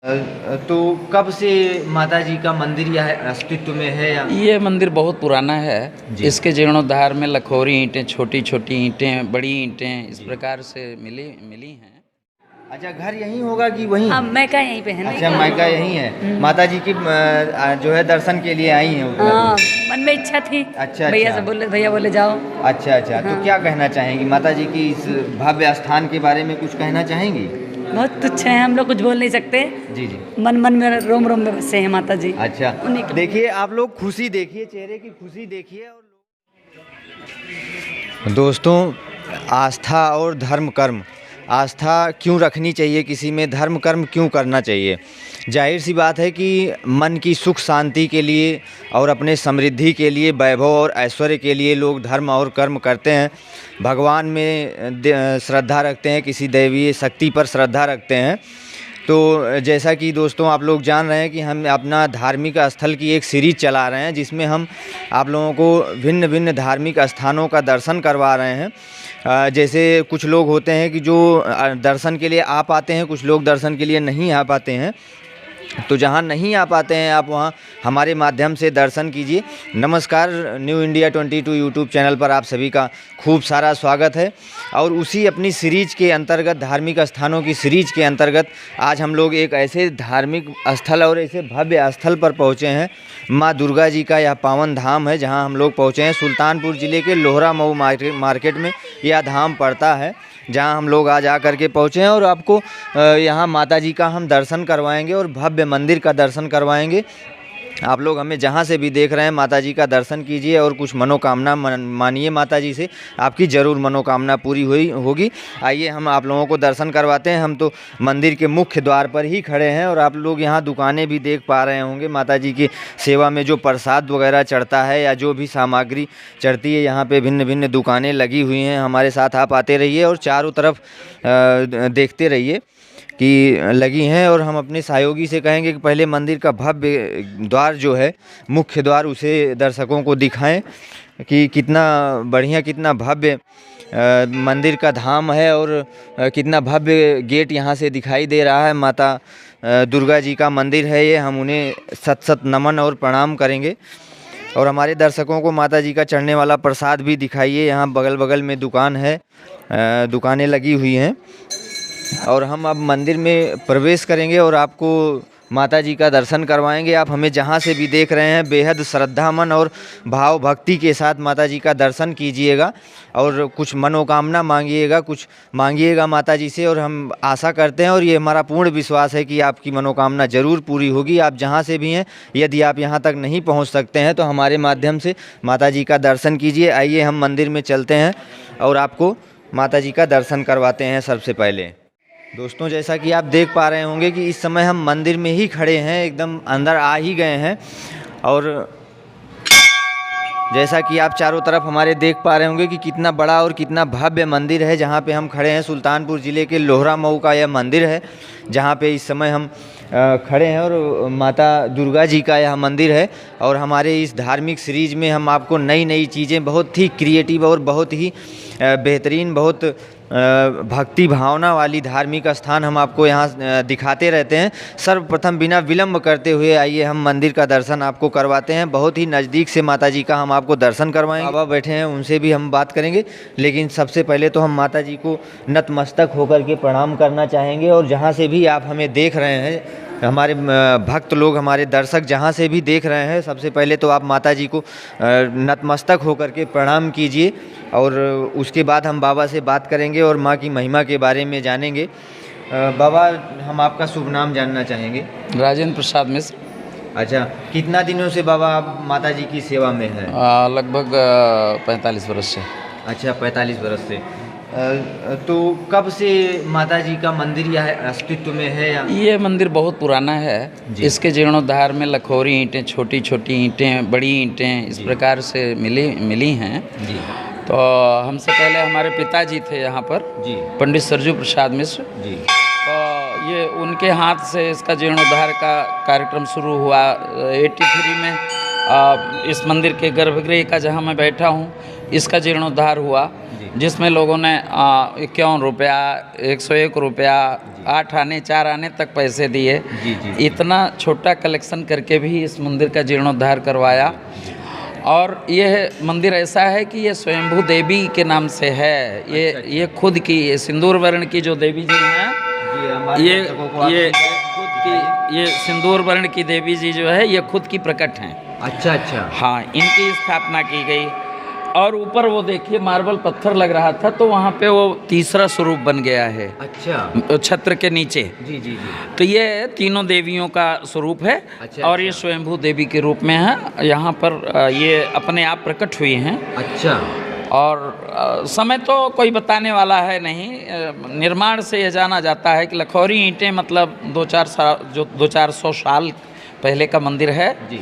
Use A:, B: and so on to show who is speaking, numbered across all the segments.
A: तो कब से माता जी का मंदिर यह अस्तित्व में है या?
B: ये मंदिर बहुत पुराना है।
A: जी।
B: इसके जीर्णोद्धार में लखोरी ईंटें, छोटी छोटी ईंटें, बड़ी ईंटें इस प्रकार से मिली हैं।
A: अच्छा, घर यहीं होगा कि वहीं?
C: हाँ, मैका यहीं पे है ना।
A: अच्छा, मायका यहीं है। माता जी की जो है दर्शन के लिए आई हैं उत्तर
C: हाँ,
A: प्रदेश।
C: मन में इच्छा थी।
A: अच्छा,
C: भैया
A: अच्छा।
C: से बोले, भैया बोले जाओ।
A: अच्छा अच्छा, तो क्या कहना चाहेंगी माता जी की इस भव्य स्थान के बारे में? कुछ कहना चाहेंगी?
C: बहुत तुच्छ है, हम लोग कुछ बोल नहीं सकते।
A: जी जी।
C: मन मन में रोम रोम में बसे हैं माता जी।
A: अच्छा,
C: उन्हीं के-
A: देखिए आप लोग खुशी देखिए, चेहरे की खुशी देखिए। और दोस्तों, आस्था और धर्म कर्म, आस्था क्यों रखनी चाहिए किसी में, धर्म कर्म क्यों करना चाहिए? जाहिर सी बात है कि मन की सुख शांति के लिए और अपने समृद्धि के लिए, वैभव और ऐश्वर्य के लिए लोग धर्म और कर्म करते हैं। भगवान में श्रद्धा रखते हैं, किसी दैवीय शक्ति पर श्रद्धा रखते हैं। तो जैसा कि दोस्तों आप लोग जान रहे हैं कि हम अपना धार्मिक स्थल की एक सीरीज़ चला रहे हैं, जिसमें हम आप लोगों को भिन्न भिन्न धार्मिक स्थानों का दर्शन करवा रहे हैं। जैसे कुछ लोग होते हैं कि जो दर्शन के लिए आ पाते हैं, कुछ लोग दर्शन के लिए नहीं आ पाते हैं। तो जहाँ नहीं आ पाते हैं आप वहाँ हमारे माध्यम से दर्शन कीजिए। नमस्कार, न्यू इंडिया 22 यूट्यूब चैनल पर आप सभी का खूब सारा स्वागत है। और उसी अपनी सीरीज के अंतर्गत, धार्मिक स्थानों की सीरीज के अंतर्गत आज हम लोग एक ऐसे धार्मिक स्थल और ऐसे भव्य स्थल पर पहुँचे हैं। माँ दुर्गा जी का यह पावन धाम है, जहाँ हम लोग पहुँचे हैं। सुल्तानपुर ज़िले के लोहरा मऊ मार्केट में यह धाम पड़ता है, जहाँ हम लोग आज आकर के पहुँचे हैं। और आपको यहाँ माता जी का हम दर्शन करवाएंगे और भव्य मंदिर का दर्शन करवाएंगे। आप लोग हमें जहाँ से भी देख रहे हैं माता जी का दर्शन कीजिए और कुछ मनोकामना मानिए माता जी से, आपकी ज़रूर मनोकामना पूरी होगी। आइए हम आप लोगों को दर्शन करवाते हैं। हम तो मंदिर के मुख्य द्वार पर ही खड़े हैं और आप लोग यहाँ दुकानें भी देख पा रहे होंगे। माता जी की सेवा में जो प्रसाद वगैरह चढ़ता है या जो भी सामग्री चढ़ती है, यहाँ पर भिन्न भिन्न दुकानें लगी हुई हैं। हमारे साथ आप आते रहिए और चारों तरफ देखते रहिए कि लगी हैं। और हम अपने सहयोगी से कहेंगे कि पहले मंदिर का भव्य द्वार जो है, मुख्य द्वार, उसे दर्शकों को दिखाएं कि कितना बढ़िया, कितना भव्य मंदिर का धाम है और कितना भव्य गेट यहाँ से दिखाई दे रहा है। माता दुर्गा जी का मंदिर है ये। हम उन्हें सत सत नमन और प्रणाम करेंगे। और हमारे दर्शकों को माता जी का चढ़ने वाला प्रसाद भी दिखाइए। यहाँ बगल बगल में दुकान है, दुकानें लगी हुई हैं। और हम अब मंदिर में प्रवेश करेंगे और आपको माता जी का दर्शन करवाएंगे। आप हमें जहाँ से भी देख रहे हैं बेहद श्रद्धा मन और भाव भक्ति के साथ माता जी का दर्शन कीजिएगा और कुछ मनोकामना मांगिएगा, कुछ मांगिएगा माता जी से। और हम आशा करते हैं और ये हमारा पूर्ण विश्वास है कि आपकी मनोकामना ज़रूर पूरी होगी। आप जहाँ से भी हैं, यदि आप यहाँ तक नहीं पहुँच सकते हैं तो हमारे माध्यम से माता जी का दर्शन कीजिए। आइए हम मंदिर में चलते हैं और आपको माता जी का दर्शन करवाते हैं। सबसे पहले दोस्तों, जैसा कि आप देख पा रहे होंगे कि इस समय हम मंदिर में ही खड़े हैं, एकदम अंदर आ ही गए हैं। और जैसा कि आप चारों तरफ हमारे देख पा रहे होंगे कि कितना बड़ा और कितना भव्य मंदिर है जहाँ पे हम खड़े हैं। सुल्तानपुर ज़िले के लोहरा मऊ का यह मंदिर है, जहाँ पे इस समय हम खड़े हैं। और माता दुर्गा जी का यह मंदिर है। और हमारे इस धार्मिक सीरीज में हम आपको नई नई चीज़ें, बहुत ही क्रिएटिव और बहुत ही बेहतरीन, बहुत भक्ति भावना वाली धार्मिक स्थान हम आपको यहाँ दिखाते रहते हैं। सर्वप्रथम बिना विलंब करते हुए आइए हम मंदिर का दर्शन आपको करवाते हैं। बहुत ही नज़दीक से माता जी का हम आपको दर्शन करवाएंगे। बाबा बैठे हैं, उनसे भी हम बात करेंगे, लेकिन सबसे पहले तो हम माता जी को नतमस्तक होकर के प्रणाम करना चाहेंगे। और जहाँ से भी आप हमें देख रहे हैं, हमारे भक्त लोग, हमारे दर्शक जहाँ से भी देख रहे हैं, सबसे पहले तो आप माता जी को नतमस्तक होकर के प्रणाम कीजिए। और उसके बाद हम बाबा से बात करेंगे और माँ की महिमा के बारे में जानेंगे। बाबा, हम आपका शुभ नाम जानना चाहेंगे।
B: राजेंद्र प्रसाद मिश्र।
A: अच्छा, कितना दिनों से बाबा आप माता जी की सेवा में हैं?
B: लगभग 45 वर्ष से।
A: अच्छा, 45 वर्ष से। तो कब से माता जी का मंदिर यह अस्तित्व में है या?
B: ये मंदिर बहुत पुराना है। इसके जीर्णोद्धार में लखोरी ईंटें, छोटी छोटी ईंटें, बड़ी ईंटें इस प्रकार से मिली हैं।
A: जी।
B: तो हमसे पहले हमारे पिताजी थे यहाँ पर,
A: जी,
B: पंडित सरजू प्रसाद मिश्र
A: जी।
B: तो ये उनके हाथ से इसका जीर्णोद्धार का कार्यक्रम शुरू हुआ 83 में। इस मंदिर के गर्भगृह का जहाँ मैं बैठा हूँ, इसका जीर्णोद्धार हुआ, जिसमें लोगों ने 51 रुपया, 101 रुपया, 8 आने 4 आने तक पैसे दिए। इतना छोटा कलेक्शन करके भी इस मंदिर का जीर्णोद्धार करवाया। और यह मंदिर ऐसा है कि ये स्वयंभू देवी के नाम से है। ये खुद की, ये सिंदूर वर्ण की जो देवी जी हैं, ये खुद की, ये सिंदूर वर्ण की देवी जी जो है ये खुद की प्रकट हैं।
A: अच्छा अच्छा।
B: हाँ, इनकी स्थापना की गई। और ऊपर वो देखिए मार्बल पत्थर लग रहा था, तो वहाँ पे वो तीसरा स्वरूप बन गया है।
A: अच्छा।
B: छत्र के नीचे।
A: जी जी जी।
B: तो ये तीनों देवियों का स्वरूप है।
A: अच्छा,
B: और ये स्वयंभू देवी के रूप में है। यहाँ पर ये अपने आप प्रकट हुई हैं।
A: अच्छा।
B: और समय तो कोई बताने वाला है नहीं। निर्माण से ये जाना जाता है कि लखौरी ईंटें मतलब 2-400 साल पहले का मंदिर है
A: जी।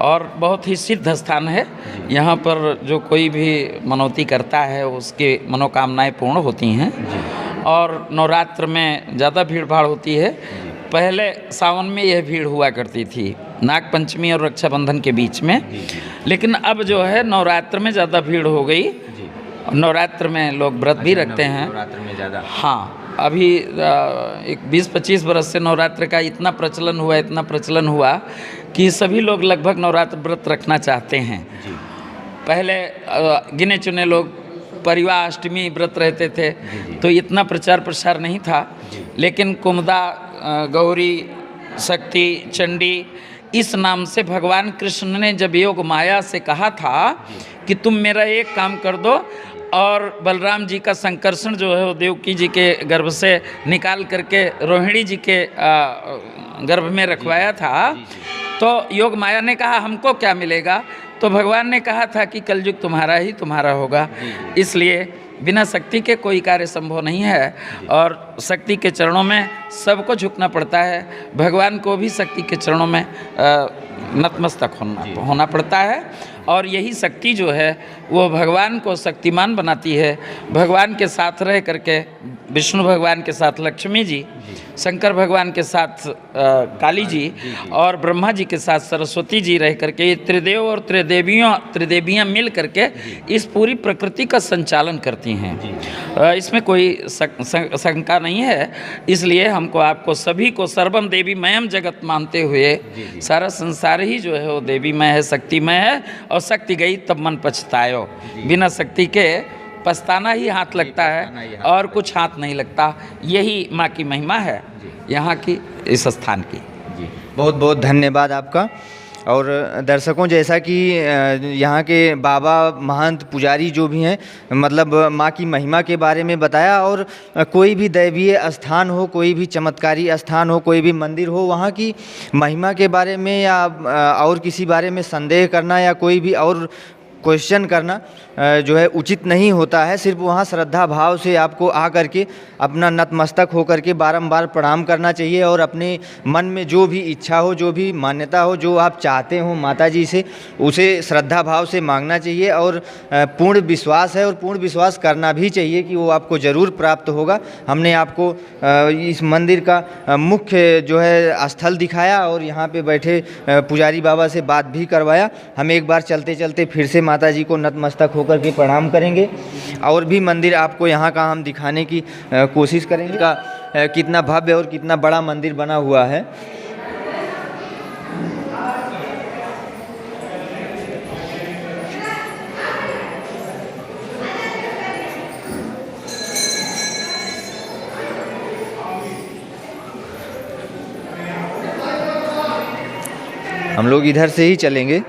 B: और बहुत ही सिद्ध स्थान है। यहाँ पर जो कोई भी मनौती करता है उसकी मनोकामनाएं पूर्ण होती हैं। और नवरात्र में ज़्यादा भीड़ भाड़ होती है। पहले सावन में यह भीड़ हुआ करती थी, नाग पंचमी और रक्षाबंधन के बीच में। लेकिन अब जो है नवरात्र में ज़्यादा भीड़ हो गई। नवरात्र में लोग व्रत भी रखते हैं।
A: नवरात्र में ज़्यादा।
B: हाँ, अभी एक 20-25 बरस से नवरात्र का इतना प्रचलन हुआ कि सभी लोग लगभग नवरात्र व्रत रखना चाहते हैं। पहले गिने चुने लोग परिवार अष्टमी व्रत रहते थे, तो इतना प्रचार प्रसार नहीं था। लेकिन कुमुदा, गौरी, शक्ति, चंडी, इस नाम से भगवान कृष्ण ने जब योग माया से कहा था कि तुम मेरा एक काम कर दो, और बलराम जी का संकर्षण जो है वो देवकी जी के गर्भ से निकाल करके रोहिणी जी के गर्भ में रखवाया था। तो योग माया ने कहा हमको क्या मिलेगा, तो भगवान ने कहा था कि कलयुग तुम्हारा ही तुम्हारा होगा। इसलिए बिना शक्ति के कोई कार्य संभव नहीं है। और शक्ति के चरणों में सबको झुकना पड़ता है। भगवान को भी शक्ति के चरणों में नतमस्तक होना पड़ता है। और यही शक्ति जो है वो भगवान को शक्तिमान बनाती है। भगवान के साथ रह करके, विष्णु भगवान के साथ लक्ष्मी जी, शंकर भगवान के साथ काली जी, और ब्रह्मा जी के साथ सरस्वती जी रह करके, ये त्रिदेव और त्रिदेवियाँ मिल करके इस पूरी प्रकृति का संचालन करती हैं। इसमें कोई शंका नहीं है। इसलिए हमको आपको सभी को सर्वम देवी मयम जगत मानते हुए, सारा संसार ही जो है वो देवीमय है, शक्तिमय है। और शक्ति गई तब मन पछतायो। बिना शक्ति के पछताना ही हाथ लगता है और कुछ हाथ नहीं लगता। यही माँ की महिमा है यहाँ की, इस स्थान की।
A: जी, बहुत बहुत धन्यवाद आपका। और दर्शकों, जैसा कि यहाँ के बाबा, महंत, पुजारी जो भी हैं, मतलब माँ की महिमा के बारे में बताया। और कोई भी दैवीय स्थान हो, कोई भी चमत्कारी स्थान हो, कोई भी मंदिर हो, वहाँ की महिमा के बारे में या और किसी बारे में संदेह करना या कोई भी और क्वेश्चन करना जो है उचित नहीं होता है। सिर्फ वहाँ श्रद्धा भाव से आपको आ करके अपना नतमस्तक होकर के बारंबार प्रणाम करना चाहिए। और अपने मन में जो भी इच्छा हो, जो भी मान्यता हो, जो आप चाहते हो माता जी से, उसे श्रद्धा भाव से मांगना चाहिए। और पूर्ण विश्वास है और पूर्ण विश्वास करना भी चाहिए कि वो आपको ज़रूर प्राप्त होगा। हमने आपको इस मंदिर का मुख्य जो है स्थल दिखाया और यहाँ पे बैठे पुजारी बाबा से बात भी करवाया। हम एक बार चलते चलते फिर से माता जी को नतमस्तक होकर के प्रणाम करेंगे। और भी मंदिर आपको यहाँ का हम दिखाने की कोशिश करेंगे का कितना भव्य और कितना बड़ा मंदिर बना हुआ है। हम लोग इधर से ही चलेंगे।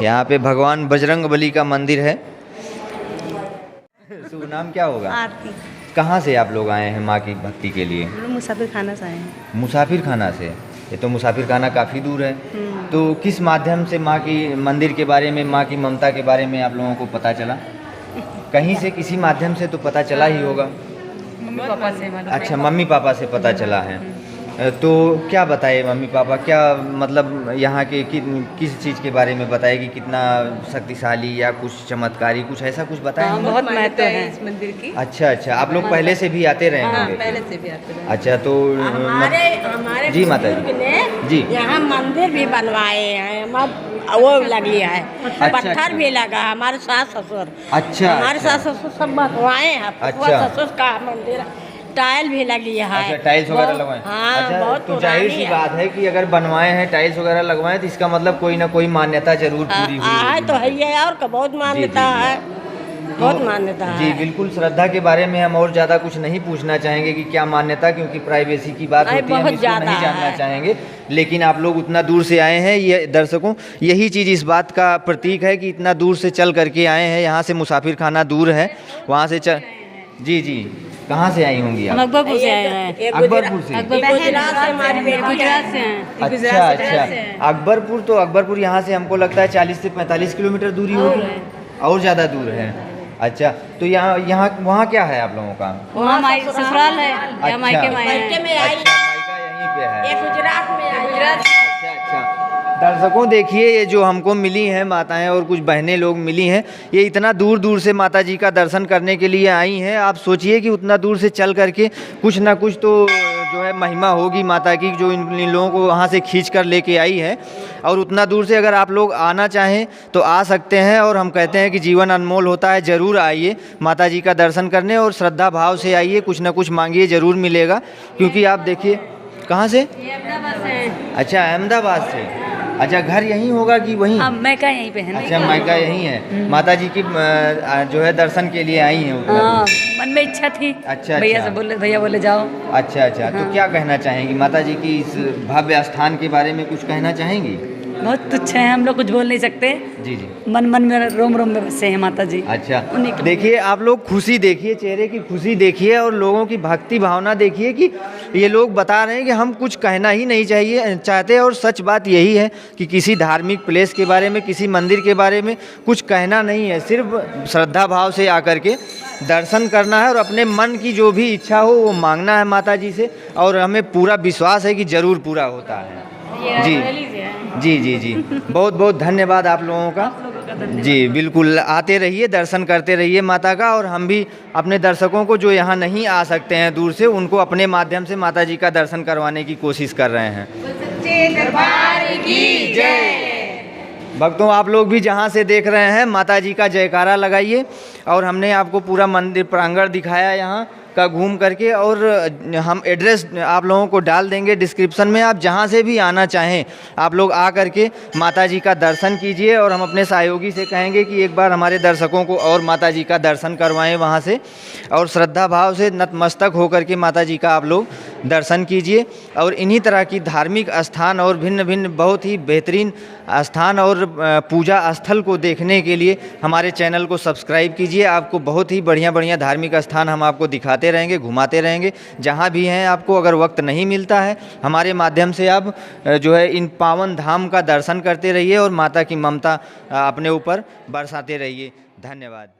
A: यहाँ पे भगवान बजरंगबली का मंदिर है। शुभ नाम क्या होगा?
D: आरती।
A: कहाँ से आप लोग आए हैं माँ की भक्ति के लिए?
D: हम लोग मुसाफिर खाना से आए हैं।
A: मुसाफिर खाना से? ये तो मुसाफिर खाना काफ़ी दूर है। तो किस माध्यम से माँ की मंदिर के बारे में, माँ की ममता के बारे में आप लोगों को पता चला? कहीं से किसी माध्यम से तो पता चला ही होगा।
C: मम्मी पापा से मालूम।
A: अच्छा, मम्मी पापा से पता चला है। तो क्या बताए मम्मी पापा, क्या मतलब यहाँ के किस चीज़ के बारे में बताए कि कितना शक्तिशाली या कुछ चमत्कारी, कुछ ऐसा कुछ बताए?
C: हाँ, बहुत महत्व है
D: इस मंदिर की।
A: अच्छा अच्छा, आप लोग पहले से भी आते रहे
D: हाँ,
A: होंगे?
D: पहले से भी आते रहे।
A: अच्छा, तो
E: हमारे
A: जी माता
E: बुजुर्ग
A: जी।
E: ने
A: जी।
E: यहाँ मंदिर भी बनवाए हैं, वो लगी है, पत्थर भी लगा है, हमारे सास ससुर,
A: अच्छा,
E: हमारे
A: अच्छा।
E: सास ससुर सब बनवाए हैं,
A: अच्छा।
E: ससुर का मंदिर, टाइल भी लगी है।
A: अच्छा, टाइल्स वगैरह
E: बहुत-
A: लगवाए?
E: हाँ,
A: अच्छा,
E: बहुत
A: तो जाहिर सी
E: पुरानी
A: बात है कि अगर बनवाए हैं, टाइल्स वगैरह लगवाए, तो इसका मतलब कोई ना कोई मान्यता जरूर पूरी हुई
E: है
A: होगी।
E: तो है ये, और का बहुत मान्यता
A: जी, जी।
E: है, बहुत मान्यता
A: जी
E: है।
A: बिल्कुल, श्रद्धा के बारे में हम और ज़्यादा कुछ नहीं पूछना चाहेंगे कि क्या मान्यता, क्योंकि प्राइवेसी की बात
E: नहीं,
A: होती है, हम
E: बहुत
A: इसको
E: ज़्यादा
A: नहीं जानना
E: है।
A: चाहेंगे। लेकिन आप लोग उतना दूर से आए हैं, ये दर्शकों, यही चीज़ इस बात का प्रतीक है कि इतना दूर से चल करके आए हैं। यहाँ से मुसाफिर खाना दूर है, वहाँ से चल। जी जी, कहाँ से आई होंगी आप?
C: अकबरपुर से आए हैं।
E: ये
A: अकबरपुर से?
E: गुजरात से हमारी बेटी है।
C: गुजरात से हैं।
A: अच्छा अच्छा, अकबरपुर, तो अकबरपुर यहाँ से हमको लगता है 40 से 45 किलोमीटर दूरी होगी, और ज़्यादा दूर है। अच्छा, तो यहाँ यहाँ वहाँ क्या है आप लोगों का?
C: वहाँ ससुराल है,
A: अच्छा।
C: या मायके में आए
E: मायके
C: हैं।
E: में आई,
A: अच्छा, मायका यहीं पे है।
E: ये गुजरात में आई है।
A: अच्छा अच्छा, दर्शकों देखिए, ये जो हमको मिली हैं माताएं और कुछ बहनें लोग मिली हैं, ये इतना दूर दूर से माता जी का दर्शन करने के लिए आई हैं। आप सोचिए कि उतना दूर से चल करके कुछ ना कुछ तो जो है महिमा होगी माता की, जो इन लोगों को वहाँ से खींच कर लेके आई है। और उतना दूर से अगर आप लोग आना चाहें तो आ सकते हैं, और हम कहते हैं कि जीवन अनमोल होता है, ज़रूर आइए माता जी का दर्शन करने, और श्रद्धा भाव से आइए, कुछ ना कुछ मांगिए, ज़रूर मिलेगा। क्योंकि आप देखिए, कहाँ से? अच्छा, अहमदाबाद से। अच्छा, घर यहीं होगा कि वहीं?
C: हाँ, मैं का यहीं पे है ना।
A: अच्छा, मायका यहीं है। माता जी की जो है दर्शन के लिए आई हैं उतना
C: हाँ,
A: दूर।
C: मन में इच्छा थी।
A: अच्छा,
C: भैया
A: अच्छा।
C: से बोले, भैया बोले जाओ।
A: अच्छा अच्छा, तो क्या कहना चाहेंगी माता जी की इस भव्य स्थान के बारे में, कुछ कहना चाहेंगी?
C: बहुत तुच्छ है, हम लोग कुछ बोल नहीं सकते।
A: जी जी।
C: मन मन में रोम रोम में बसे हैं माता जी।
A: अच्छा,
C: उन्हीं के-
A: देखिए आप लोग खुशी देखिए, चेहरे की खुशी देखिए, और लोगों की भक्ति भावना देखिए कि ये लोग बता रहे हैं कि हम कुछ कहना ही नहीं चाहिए चाहते। और सच बात यही है कि किसी धार्मिक प्लेस के बारे में, किसी मंदिर के बारे में कुछ कहना नहीं है, सिर्फ श्रद्धा भाव से आकर के दर्शन करना है, और अपने मन की जो भी इच्छा हो वो मांगना है माता जी से, और हमें पूरा विश्वास है कि ज़रूर पूरा होता है। जी जी जी जी, बहुत बहुत धन्यवाद आप लोगों का। जी बिल्कुल, आते रहिए, दर्शन करते रहिए माता का। और हम भी अपने दर्शकों को जो यहाँ नहीं आ सकते हैं दूर से, उनको अपने माध्यम से माता जी का दर्शन करवाने की कोशिश कर रहे हैं। भक्तों, आप लोग भी जहाँ से देख रहे हैं माता जी का जयकारा लगाइए। और हमने आपको पूरा मंदिर प्रांगण दिखाया यहाँ का घूम करके, और हम एड्रेस आप लोगों को डाल देंगे डिस्क्रिप्शन में। आप जहाँ से भी आना चाहें आप लोग आ करके माता जी का दर्शन कीजिए। और हम अपने सहयोगी से कहेंगे कि एक बार हमारे दर्शकों को और माता जी का दर्शन करवाएं वहाँ से, और श्रद्धा भाव से नतमस्तक होकर के माता जी का आप लोग दर्शन कीजिए। और इन्हीं तरह की धार्मिक स्थान और भिन्न भिन्न बहुत ही बेहतरीन स्थान और पूजा स्थल को देखने के लिए हमारे चैनल को सब्सक्राइब कीजिए। आपको बहुत ही बढ़िया बढ़िया धार्मिक स्थान हम आपको दिखाते रहेंगे, घुमाते रहेंगे। जहाँ भी हैं, आपको अगर वक्त नहीं मिलता है, हमारे माध्यम से आप जो है इन पावन धाम का दर्शन करते रहिए, और माता की ममता अपने ऊपर बरसाते रहिए। धन्यवाद।